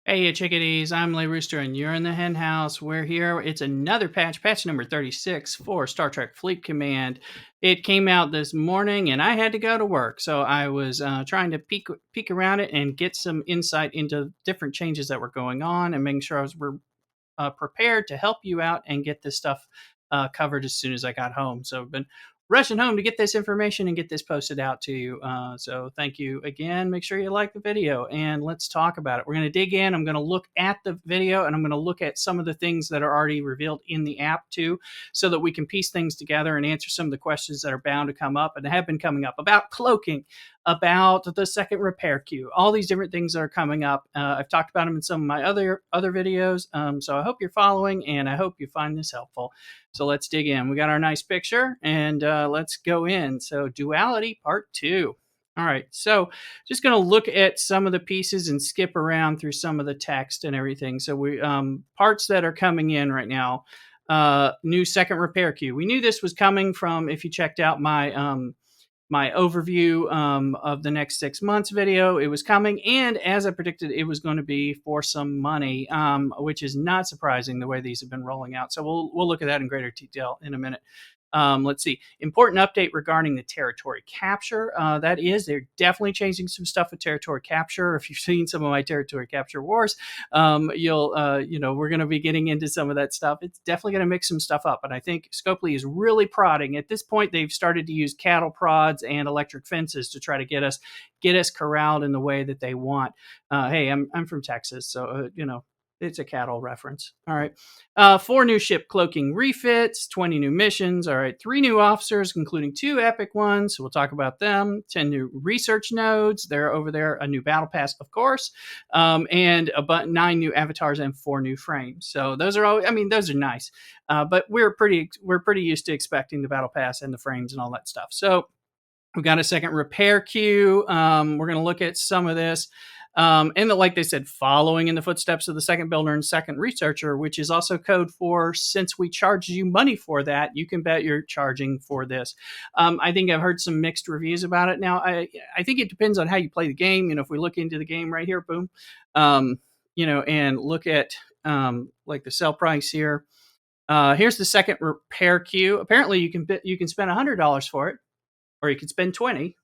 Hey, you chickadees, I'm Lay Rooster, and you're in the hen house. We're here. It's another patch number 36 for Star Trek Fleet Command. It came out this morning, and I had to go to work, so I was trying to peek around it and get some insight into different changes that were going on and making sure I was prepared to help you out and get this stuff covered as soon as I got home. So I've been rushing home to get this information and get this posted out to you. So thank you again. Make sure you like the video and let's talk about it. We're going to dig in. I'm going to look at the video and I'm going to look at some of the things that are already revealed in the app too, so that we can piece things together and answer some of the questions that are bound to come up and have been coming up about cloaking, about the second repair queue, all these different things that are coming up. I've talked about them in some of my other videos. So I hope you're following and I hope you find this helpful. So let's dig in. We got our nice picture and let's go in. So Duality Part 2. All right, so just going to look at some of the pieces and skip around through some of the text and everything. So we parts that are coming in right now. New second repair queue. We knew this was coming from, if you checked out my overview of the next 6 months video. It was coming, and as I predicted, it was going to be for some money, which is not surprising the way these have been rolling out. So we'll look at that in greater detail in a minute. Let's see. Important update regarding the territory capture. They're definitely changing some stuff with territory capture. If you've seen some of my territory capture wars, we're going to be getting into some of that stuff. It's definitely going to mix some stuff up. And I think Scopely is really prodding. At this point, they've started to use cattle prods and electric fences to try to get us corralled in the way that they want. Hey, I'm from Texas, so it's a cattle reference. All right. 4 new ship cloaking refits, 20 new missions. All right. 3 new officers, including 2 epic ones. So we'll talk about them. 10 new research nodes. They're over there. A new battle pass, of course. And about 9 new avatars and 4 new frames. So those are all, those are nice. But we're pretty used to expecting the battle pass and the frames and all that stuff. So we've got a second repair queue. We're going to look at some of this. Like they said, following in the footsteps of the second builder and second researcher, which is also code for, since we charge you money for that, you can bet you're charging for this. I think I've heard some mixed reviews about it. Now, I think it depends on how you play the game. If we look into the game right here, boom, and look at like the sell price here. Here's the second repair queue. Apparently, you can spend $100 for it, or you could spend 20.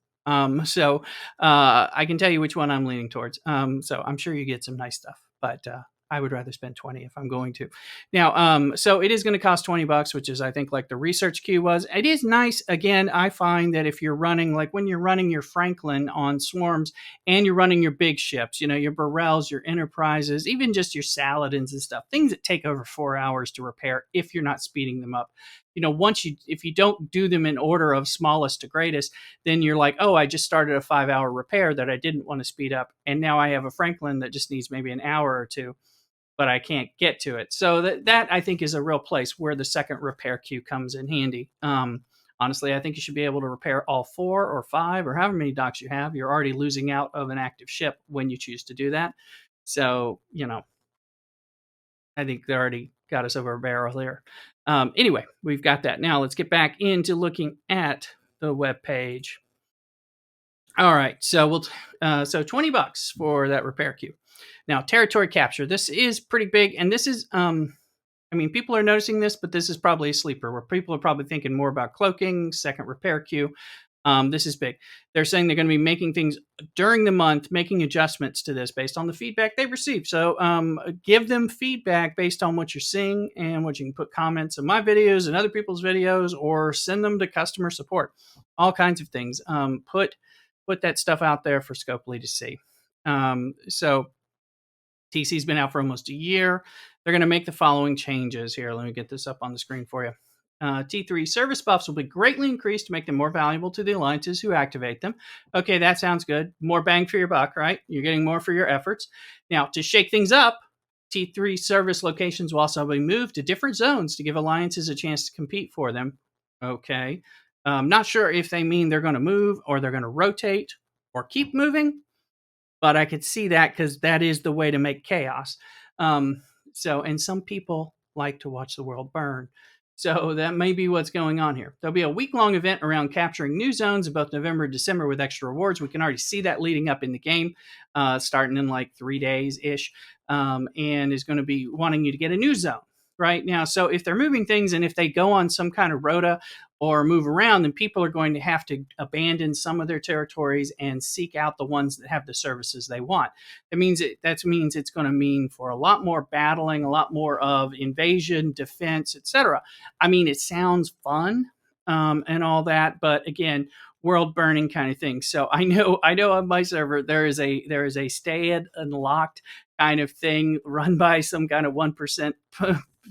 So I can tell you which one I'm leaning towards. So I'm sure you get some nice stuff, but I would rather spend 20 if I'm going to. Now, so it is going to cost $20, which is, I think, like the research queue was. It is nice. Again, I find that if you're running, like when you're running your Franklin on swarms and you're running your big ships, your Burrells, your Enterprises, even just your Saladins and stuff, things that take over 4 hours to repair if you're not speeding them up. If you don't do them in order of smallest to greatest, then you're like, oh, I just started a 5-hour repair that I didn't want to speed up. And now I have a Franklin that just needs maybe an hour or two, but I can't get to it. So that I think is a real place where the second repair queue comes in handy. Honestly, I think you should be able to repair all 4 or 5 or however many docks you have. You're already losing out of an active ship when you choose to do that. So, I think they already got us over a barrel there. Anyway, we've got that. Now let's get back into looking at the web page. All right, so so $20 for that repair queue. Now, territory capture. This is pretty big, and this is people are noticing this, but this is probably a sleeper where people are probably thinking more about cloaking, second repair queue. This is big. They're saying they're going to be making things during the month, making adjustments to this based on the feedback they've received. So give them feedback based on what you're seeing and what you can put comments in my videos and other people's videos, or send them to customer support. All kinds of things. Put that stuff out there for Scopely to see. So TC's been out for almost a year. They're going to make the following changes here. Let me get this up on the screen for you. T3 service buffs will be greatly increased to make them more valuable to the alliances who activate them. Okay, that sounds good. More bang for your buck, right? You're getting more for your efforts. Now, to shake things up, T3 service locations will also be moved to different zones to give alliances a chance to compete for them. Okay. Not sure if they mean they're going to move or they're going to rotate or keep moving, but I could see that because that is the way to make chaos. And some people like to watch the world burn. So that may be what's going on here. There'll be a week-long event around capturing new zones in both November and December with extra rewards. We can already see that leading up in the game, starting in like 3 days ish, and is going to be wanting you to get a new zone right now. So if they're moving things and if they go on some kind of rota or move around, then people are going to have to abandon some of their territories and seek out the ones that have the services they want. That means it's going to mean for a lot more battling, a lot more of invasion, defense, etc. I mean, it sounds fun, and all that, but again, world burning kind of thing. So I know on my server there is a stay and unlocked kind of thing run by some kind of 1%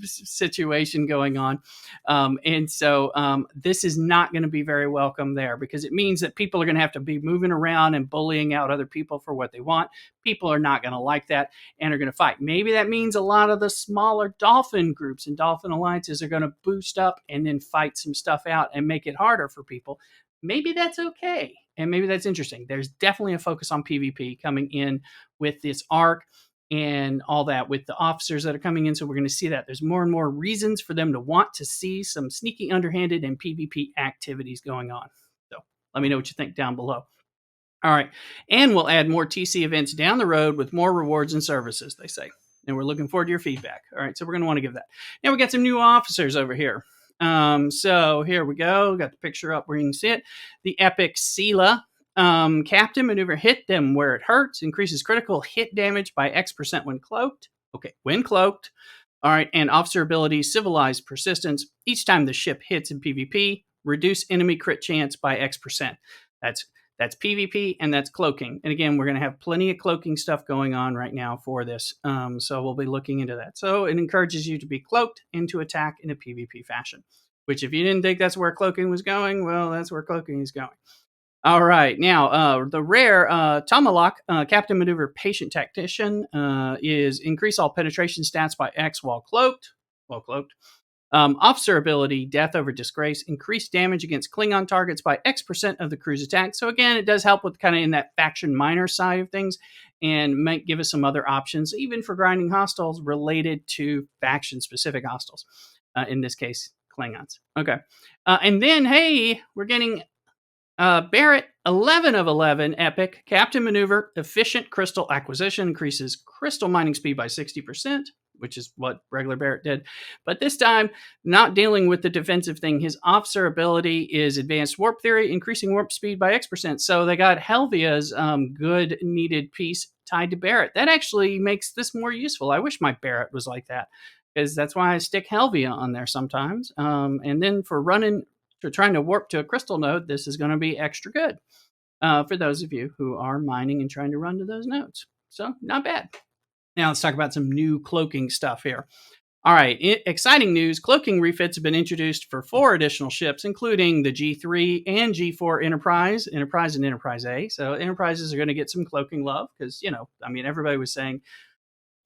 situation going on. And so this is not going to be very welcome there, because it means that people are going to have to be moving around and bullying out other people for what they want. People are not going to like that and are going to fight. Maybe that means a lot of the smaller dolphin groups and dolphin alliances are going to boost up and then fight some stuff out and make it harder for people. Maybe that's okay. And maybe that's interesting. There's definitely a focus on PvP coming in with this arc and all that with the officers that are coming in. So we're going to see that there's more and more reasons for them to want to see some sneaky, underhanded, and PvP activities going on. So let me know what you think down below. All right. And we'll add more TC events down the road with more rewards and services, they say. And we're looking forward to your feedback. All right. So we're going to want to give that. Now we got some new officers over here. So here we go. Got the picture up where you can see it. The Epic Sela. Captain maneuver, hit them where it hurts, increases critical hit damage by X% when cloaked. Okay, when cloaked. All right, and officer ability, civilized persistence. Each time the ship hits in PvP, reduce enemy crit chance by X%. That's PvP and that's cloaking. And again, we're going to have plenty of cloaking stuff going on right now for this. So we'll be looking into that. So it encourages you to be cloaked and to attack in a PvP fashion, which if you didn't think that's where cloaking was going, well, that's where cloaking is going. All right, now the rare Tomalak Captain Maneuver Patient Tactician is increase all penetration stats by X while cloaked. Officer ability, Death over Disgrace, increase damage against Klingon targets by X% of the crew's attack. So again, it does help with kind of in that faction minor side of things, and might give us some other options, even for grinding hostiles related to faction specific hostiles. In this case, Klingons. Okay, and then hey, we're getting Barrett, 11 of 11, Epic. Captain Maneuver, Efficient Crystal Acquisition, increases crystal mining speed by 60%, which is what regular Barrett did. But this time, not dealing with the defensive thing. His officer ability is Advanced Warp Theory, increasing warp speed by X%. So they got Helvia's good needed piece tied to Barrett. That actually makes this more useful. I wish my Barrett was like that, because that's why I stick Helvia on there sometimes. And then for trying to warp to a crystal node, this is going to be extra good for those of you who are mining and trying to run to those nodes. So not bad. Now let's talk about some new cloaking stuff here. All right, exciting news. Cloaking refits have been introduced for 4 additional ships, including the G3 and G4 Enterprise and Enterprise A. So Enterprises are going to get some cloaking love because, everybody was saying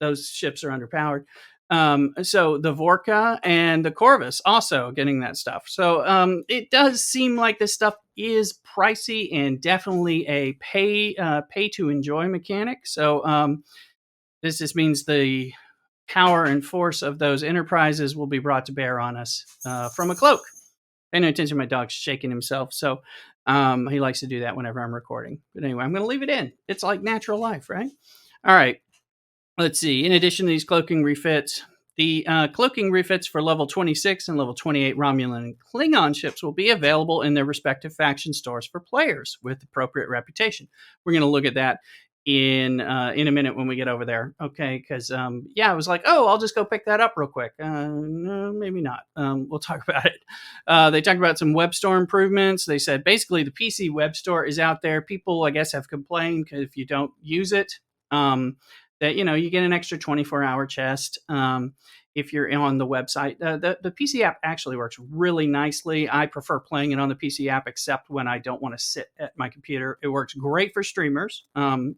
those ships are underpowered. So the Vorka and the Corvus also getting that stuff. So it does seem like this stuff is pricey and definitely a pay to enjoy mechanic. So this just means the power and force of those enterprises will be brought to bear on us from a cloak. Pay no attention, my dog's shaking himself. So he likes to do that whenever I'm recording. But anyway, I'm going to leave it in. It's like natural life, right? All right. Let's see. In addition to these cloaking refits, the cloaking refits for level 26 and level 28 Romulan and Klingon ships will be available in their respective faction stores for players with appropriate reputation. We're going to look at that in a minute when we get over there. Okay, because I was like, I'll just go pick that up real quick. No, maybe not. We'll talk about it. They talked about some web store improvements. They said basically the PC web store is out there. People, I guess, have complained because if you don't use it, that you get an extra 24-hour chest if you're on the website. The PC app actually works really nicely. I prefer playing it on the PC app, except when I don't want to sit at my computer. It works great for streamers. It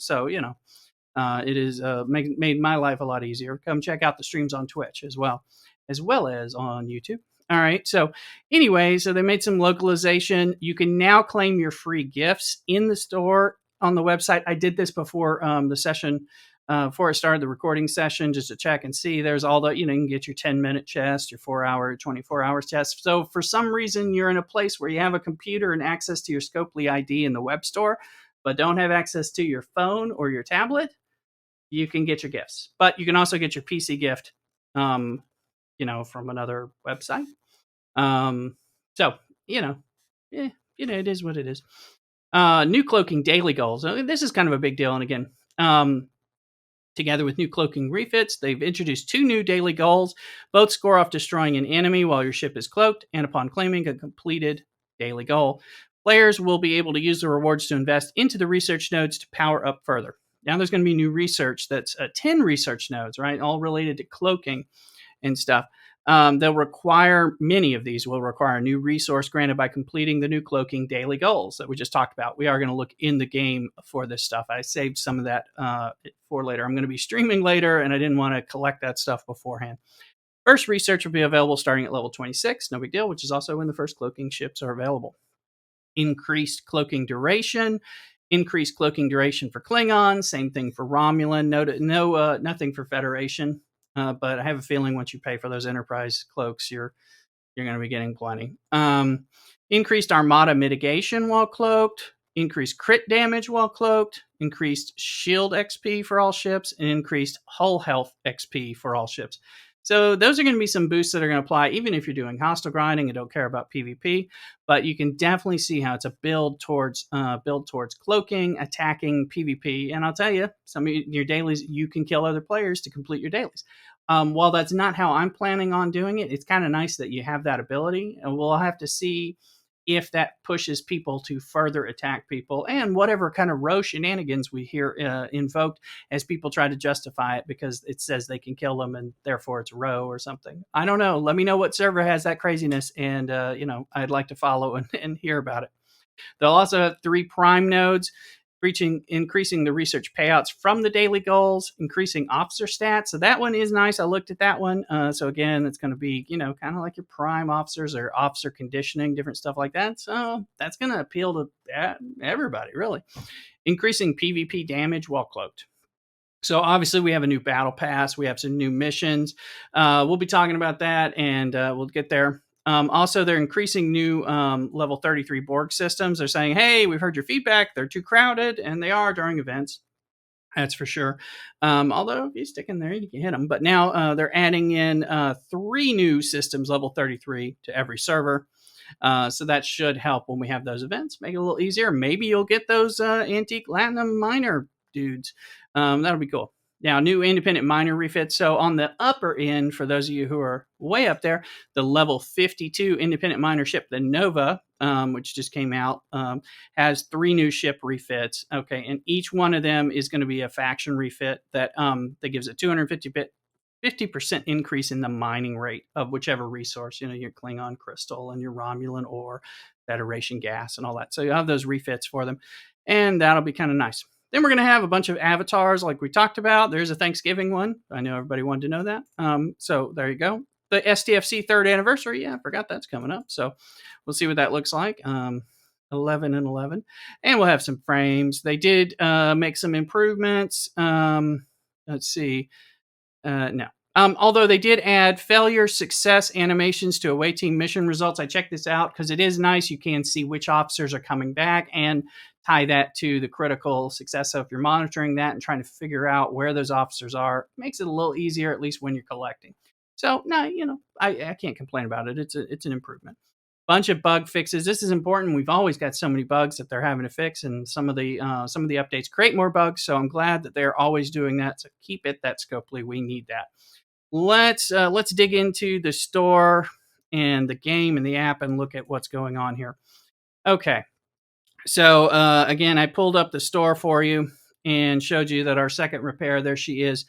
is made my life a lot easier. Come check out the streams on Twitch as well as on YouTube. All right. So anyway, they made some localization. You can now claim your free gifts in the store on the website. I did this before the session before I started the recording session, just to check and see. There's all the, you can get your 10-minute chest, your 4-hour, 24-hour chest. So for some reason, you're in a place where you have a computer and access to your Scopely ID in the web store, but don't have access to your phone or your tablet, you can get your gifts. But you can also get your PC gift, from another website. So, it is what it is. New cloaking daily goals. This is kind of a big deal. And again, together with new cloaking refits, they've introduced 2 new daily goals. Both score off destroying an enemy while your ship is cloaked, and upon claiming a completed daily goal, players will be able to use the rewards to invest into the research nodes to power up further. Now there's going to be new research that's 10 research nodes, right? All related to cloaking and stuff. Many of these will require a new resource granted by completing the new cloaking daily goals that we just talked about. We are going to look in the game for this stuff. I saved some of that for later. I'm going to be streaming later, and I didn't want to collect that stuff beforehand. First research will be available starting at level 26, no big deal, which is also when the first cloaking ships are available. Increased cloaking duration for Klingon, same thing for Romulan. Nothing for Federation. But I have a feeling once you pay for those Enterprise cloaks, you're going to be getting plenty. Increased Armada mitigation while cloaked, increased crit damage while cloaked, increased shield XP for all ships, and increased hull health XP for all ships. So those are going to be some boosts that are going to apply even if you're doing hostile grinding and don't care about PvP. But you can definitely see how it's a build towards cloaking, attacking PvP. And I'll tell you, some of your dailies, you can kill other players to complete your dailies. While that's not how I'm planning on doing it, it's kind of nice that you have that ability. And we'll have to see if that pushes people to further attack people and whatever kind of row shenanigans we hear invoked as people try to justify it because it says they can kill them and therefore it's row or something. I don't know. Let me know what server has that craziness, and I'd like to follow and hear about it. They'll also have 3 prime nodes, increasing the research payouts from the daily goals, increasing officer stats. So that one is nice. I looked at that one. So again, it's going to be, kind of like your prime officers or officer conditioning, different stuff like that. So that's going to appeal to everybody, really. Increasing PvP damage while cloaked. So obviously we have a new battle pass. We have some new missions. We'll be talking about that, and we'll get there. Also, they're increasing new level 33 Borg systems. They're saying, hey, we've heard your feedback. They're too crowded, and they are during events. That's for sure. Although if you stick in there, you can hit them. But now they're adding in 3 new systems, level 33, to every server. So that should help when we have those events. Make it a little easier. Maybe you'll get those antique Latinum miner dudes. That'll be cool. Now, new independent miner refits. So on the upper end, for those of you who are way up there, the level 52 independent miner ship, the Nova, which just came out, has 3 new ship refits. Okay, and each one of them is going to be a faction refit that gives a 50% increase in the mining rate of whichever resource, your Klingon crystal and your Romulan ore, Federation gas, and all that. So you'll have those refits for them, and that'll be kind of nice. Then we're going to have a bunch of avatars like we talked about. There's a Thanksgiving one. I know everybody wanted to know that. So there you go. The STFC 3rd anniversary. Yeah, I forgot that's coming up. So we'll see what that looks like. 11 and 11. And we'll have some frames. They did make some improvements. Let's see. No. Although they did add failure success animations to away team mission results. I checked this out because it is nice. You can see which officers are coming back and tie that to the critical success. So if you're monitoring that and trying to figure out where those officers are, it makes it a little easier, at least when you're collecting. So no, I can't complain about it. It's an improvement. Bunch of bug fixes. This is important. We've always got so many bugs that they're having to fix, and some of the updates create more bugs. So I'm glad that they're always doing that. So keep it that Scopely. We need that. Let's dig into the store and the game and the app and look at what's going on here. Okay. So again, I pulled up the store for you and showed you that our second repair, there she is.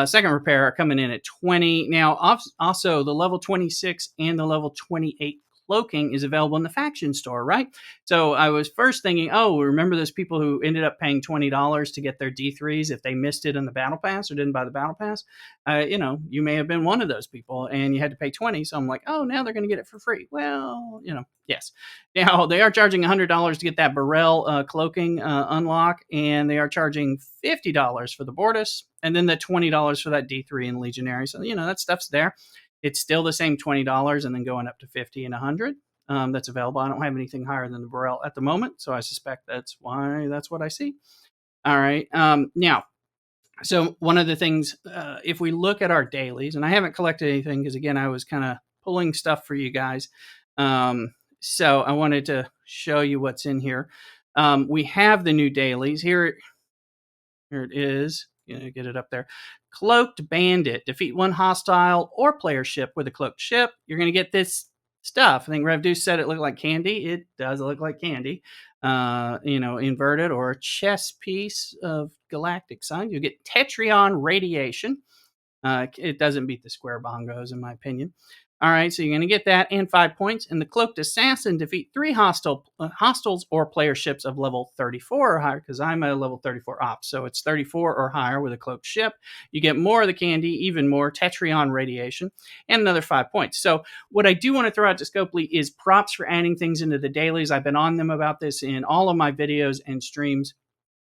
Second repair coming in at 20. Now, also the level 26 and the level 28 Cloaking is available in the faction store, right? So I was first thinking, oh, remember those people who ended up paying $20 to get their D3s if they missed it in the battle pass or didn't buy the battle pass? You may have been one of those people and you had to pay 20. So I'm like, oh, now they're going to get it for free. Well, yes. Now they are charging $100 to get that Burrell cloaking unlock, and they are charging $50 for the Bortis, and then the $20 for that D3 and Legionary. So that stuff's there. It's still the same $20, and then going up to $50 and $100. That's available. I don't have anything higher than the Burrell at the moment, so I suspect that's what I see. All right. Now, so one of the things, if we look at our dailies, and I haven't collected anything because again, I was kind of pulling stuff for you guys. So I wanted to show you what's in here. We have the new dailies here. Here it is. Get it up there. Cloaked Bandit. Defeat one hostile or player ship with a cloaked ship. You're going to get this stuff. I think Revduce said it looked like candy. It does look like candy. Inverted or a chess piece of galactic size. You get Tetrion Radiation. It doesn't beat the square bongos, in my opinion. All right, so you're going to get that and 5 points. And the Cloaked Assassin, defeat 3 hostiles or player ships of level 34 or higher, because I'm a level 34 ops. So it's 34 or higher with a cloaked ship. You get more of the candy, even more Tetrion Radiation, and another 5 points. So what I do want to throw out to Scopely is props for adding things into the dailies. I've been on them about this in all of my videos and streams,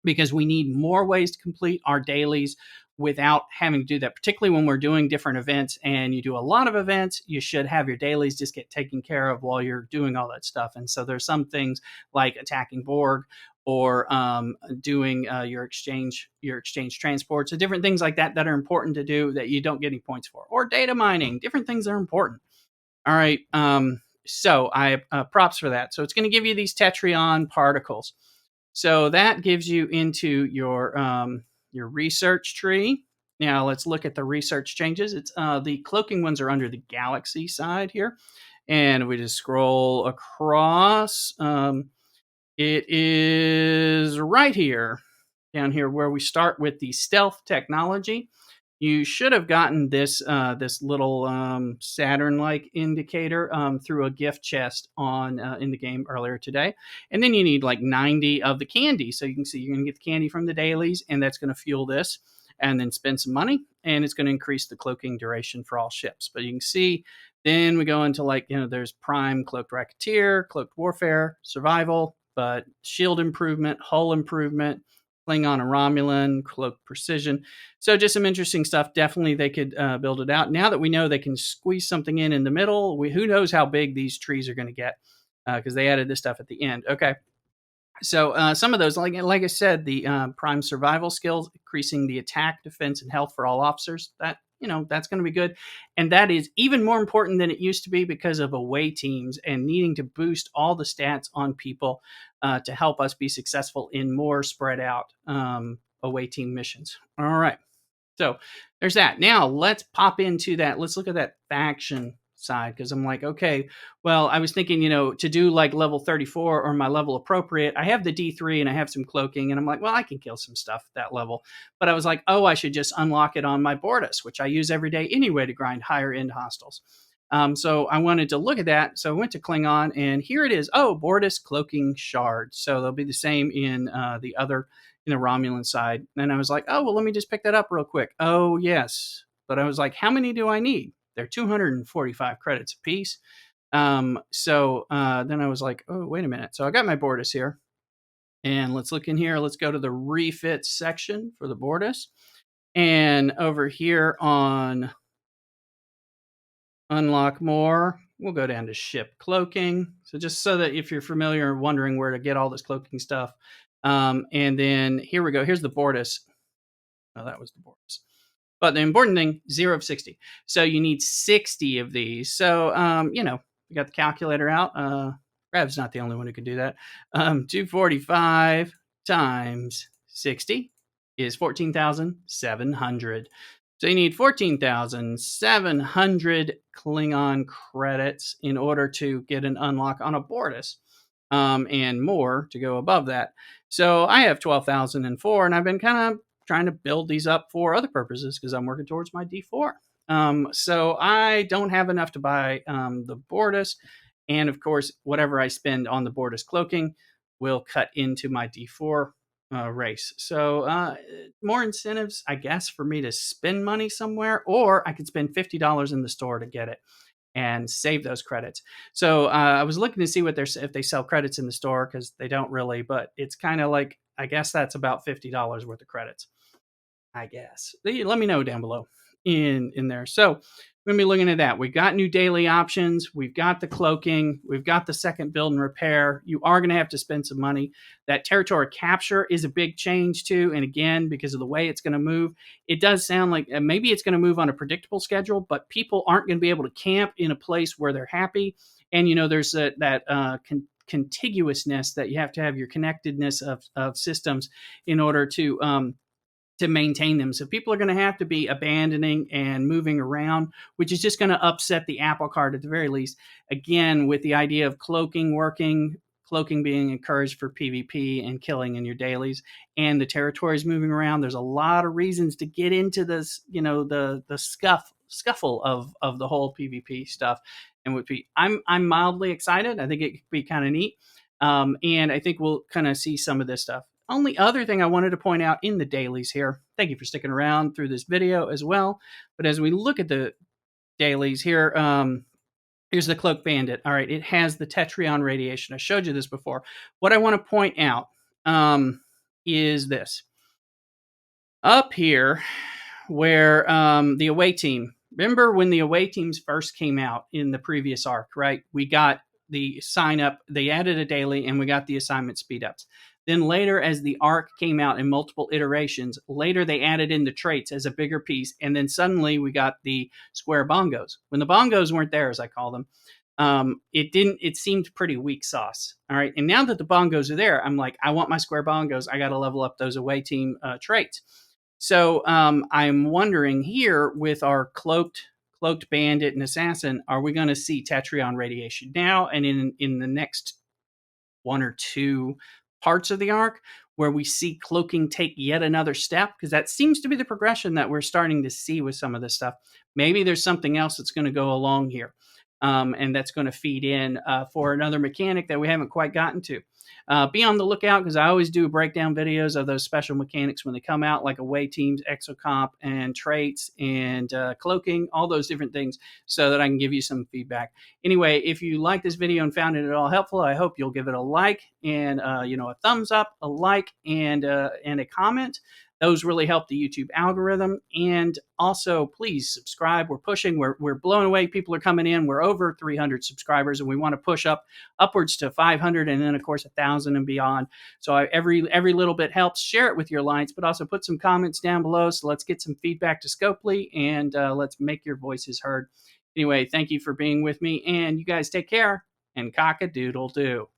because we need more ways to complete our dailies without having to do that, particularly when we're doing different events and you do a lot of events. You should have your dailies just get taken care of while you're doing all that stuff. And so there's some things like attacking Borg or doing your exchange transports, and different things like that are important to do that you don't get any points for, or data mining, different things that are important. All right. So I props for that. So it's going to give you these Tetrion particles. So that gives you into your research tree. Now let's look at the research changes. It's the cloaking ones are under the galaxy side here, and we just scroll across. It is right here, down here, where we start with the stealth technology. You should have gotten this little Saturn-like indicator through a gift chest in the game earlier today. And then you need like 90 of the candy. So you can see you're going to get the candy from the dailies, and that's going to fuel this. And then spend some money, and it's going to increase the cloaking duration for all ships. But you can see, then we go into there's Prime, Cloaked Racketeer, Cloaked Warfare, Survival, but shield improvement, hull improvement, Klingon and Romulan, Cloaked Precision. So just some interesting stuff. Definitely they could build it out. Now that we know they can squeeze something in the middle, who knows how big these trees are going to get, because they added this stuff at the end. Okay. So some of those, like I said, the Prime Survival skills, increasing the attack, defense, and health for all officers, that's going to be good. And that is even more important than it used to be because of away teams and needing to boost all the stats on people to help us be successful in more spread out away team missions. All right. So there's that. Now let's pop into that. Let's look at that faction side, because I'm like, okay, well, I was thinking, to do like level 34 or my level appropriate, I have the D3 and I have some cloaking, and I'm like, well, I can kill some stuff at that level. But I was like, oh, I should just unlock it on my Bortis, which I use every day anyway to grind higher end hostiles. So I wanted to look at that. So I went to Klingon, and here it is. Oh, Bortis Cloaking Shard. So they'll be the same in the other, in the Romulan side. And I was like, oh, well, let me just pick that up real quick. Oh, yes. But I was like, how many do I need? They're 245 credits a piece. So then I was like, oh, wait a minute. So I got my Bortis here. And let's look in here. Let's go to the refit section for the Bortis. And over here on Unlock More, we'll go down to Ship Cloaking. So just so that if you're familiar and wondering where to get all this cloaking stuff. And then here we go. Here's the Bortis. Oh, that was the Bortis. But the important thing, 0 of 60. So you need 60 of these. So, we got the calculator out. Rev's not the only one who can do that. 245 times 60 is 14,700. So you need 14,700 Klingon credits in order to get an unlock on a Bortis, and more to go above that. So I have 12,004, and I've been kind of trying to build these up for other purposes because I'm working towards my D4. So I don't have enough to buy the Bortis, And of course, whatever I spend on the Bortis Cloaking will cut into my D4 race. So more incentives, I guess, for me to spend money somewhere, or I could spend $50 in the store to get it and save those credits. So I was looking to see what they're if they sell credits in the store, because they don't really, but it's kind of like, I guess that's about $50 worth of credits, I guess. Let me know down below in there. So we're gonna be looking at that. We've got new daily options. We've got the cloaking. We've got the second build and repair. You are gonna have to spend some money. That territory capture is a big change too. And again, because of the way it's gonna move, it does sound like maybe it's gonna move on a predictable schedule, but people aren't gonna be able to camp in a place where they're happy. And there's that contiguousness that you have to have, your connectedness of systems in order to maintain them. So people are going to have to be abandoning and moving around, which is just going to upset the apple cart at the very least. Again, with the idea of cloaking working, cloaking being encouraged for PvP and killing in your dailies, and the territories moving around, there's a lot of reasons to get into this, the scuffle of the whole PvP stuff. And would be, I'm mildly excited. I think it could be kind of neat. And I think we'll kind of see some of this stuff. Only other thing I wanted to point out in the dailies here, thank you for sticking around through this video as well. But as we look at the dailies here, here's the Cloak Bandit. All right, it has the Tetrion radiation. I showed you this before. What I want to point out is this. Up here, where the away team, remember when the away teams first came out in the previous arc, right? We got the sign up, they added a daily, and we got the assignment speed ups. Then later, as the arc came out in multiple iterations, later they added in the traits as a bigger piece, and then suddenly we got the square bongos. When the bongos weren't there, as I call them, it seemed pretty weak sauce. All right, and now that the bongos are there, I'm like, I want my square bongos. I got to level up those away team traits. So I'm wondering here, with our cloaked bandit and assassin, are we going to see Tetrion radiation now and in the next one or two parts of the arc, where we see cloaking take yet another step? Because that seems to be the progression that we're starting to see with some of this stuff. Maybe there's something else that's going to go along here, and that's going to feed in for another mechanic that we haven't quite gotten to. Be on the lookout, because I always do breakdown videos of those special mechanics when they come out, like away teams, exocomp, and traits, and cloaking, all those different things, so that I can give you some feedback. Anyway, if you like this video and found it at all helpful, I hope you'll give it a like, and a thumbs up, a like, and a comment. Those really help the YouTube algorithm. And also, please subscribe. We're pushing. We're blowing away. People are coming in. We're over 300 subscribers, and we want to push upwards to 500, and then of course 1,000 and beyond. So every little bit helps. Share it with your alliance, but also put some comments down below. So let's get some feedback to Scopely, and let's make your voices heard. Anyway, thank you for being with me, and you guys take care, and cock-a-doodle-doo.